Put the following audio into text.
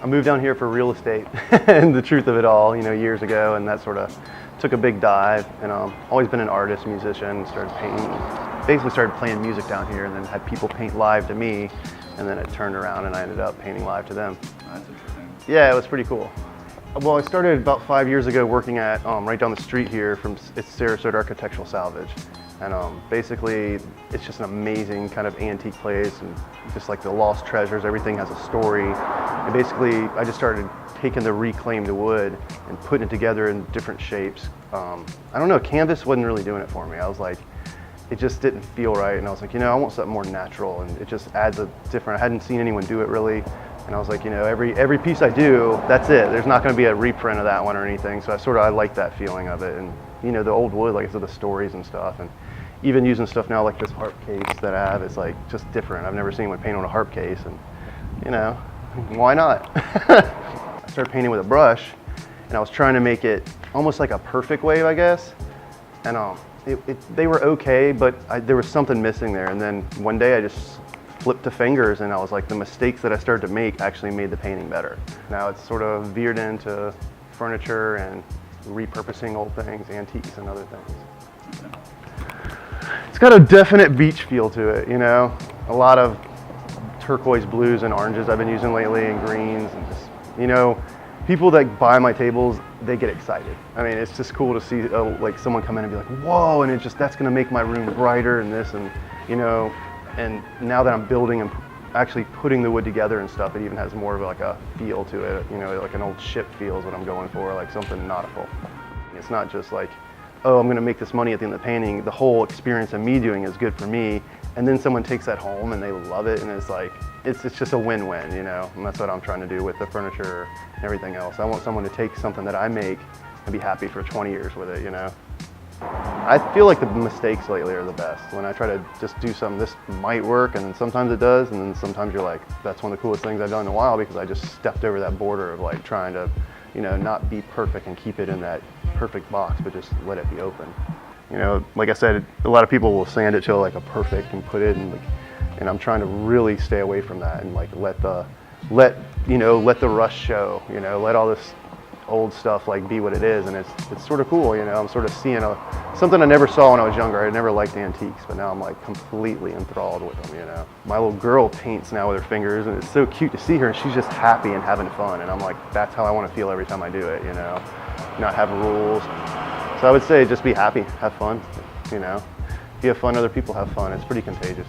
I moved down here for real estate and the truth of it all, years ago, and that sort of took a big dive. And always been an artist, musician, started painting, basically started playing music down here, and then had people paint live to me, and then it turned around and I ended up painting live to them. That's interesting. Yeah, it was pretty cool. Well, I started about 5 years ago working at right down the street here it's Sarasota Architectural Salvage. And basically, it's just an amazing kind of antique place, and just like the lost treasures, everything has a story. And basically, I just started taking the reclaimed wood and putting it together in different shapes. I don't know, canvas wasn't really doing it for me. I was like, it just didn't feel right, and I was like, I want something more natural, and it just adds a different, I hadn't seen anyone do it really. And I was like, every piece I do, that's it. There's not going to be a reprint of that one or anything. So I like that feeling of it. And the old wood, like I said, the stories and stuff. And even using stuff now like this harp case that I have is like just different. I've never seen anyone paint on a harp case, and why not? I started painting with a brush, and I was trying to make it almost like a perfect wave, I guess. And they were okay, but there was something missing there. And then one day I just flipped the fingers, and I was like, the mistakes that I started to make actually made the painting better. Now it's sort of veered into furniture and repurposing old things, antiques and other things. It's got a definite beach feel to it, a lot of turquoise blues and oranges I've been using lately, and greens, and just, people that buy my tables, they get excited. I mean, it's just cool to see like someone come in and be like, whoa, and that's gonna make my room brighter and this, and and now that I'm building and actually putting the wood together and stuff, it even has more of like a feel to it, like an old ship feel is what I'm going for, like something nautical. It's not just like, oh, I'm gonna make this money at the end of the painting. The whole experience of me doing is good for me, and then someone takes that home and they love it, and it's like, it's just a win-win, and that's what I'm trying to do with the furniture and everything else. I want someone to take something that I make and be happy for 20 years with it, I feel like the mistakes lately are the best. When I try to just do something, this might work, and then sometimes it does, and then sometimes you're like, that's one of the coolest things I've done in a while, because I just stepped over that border of like trying to, not be perfect and keep it in that perfect box, but just let it be open. Like I said, a lot of people will sand it to like a perfect and put it in, and I'm trying to really stay away from that and like let the rust show, let all this old stuff like be what it is, and it's sort of cool, I'm sort of seeing something I never saw when I was younger. I never liked antiques, but now I'm like completely enthralled with them, My little girl paints now with her fingers, and it's so cute to see her, and she's just happy and having fun, and I'm like, that's how I want to feel every time I do it, not have rules. So I would say just be happy, have fun, if you have fun, other people have fun. It's pretty contagious.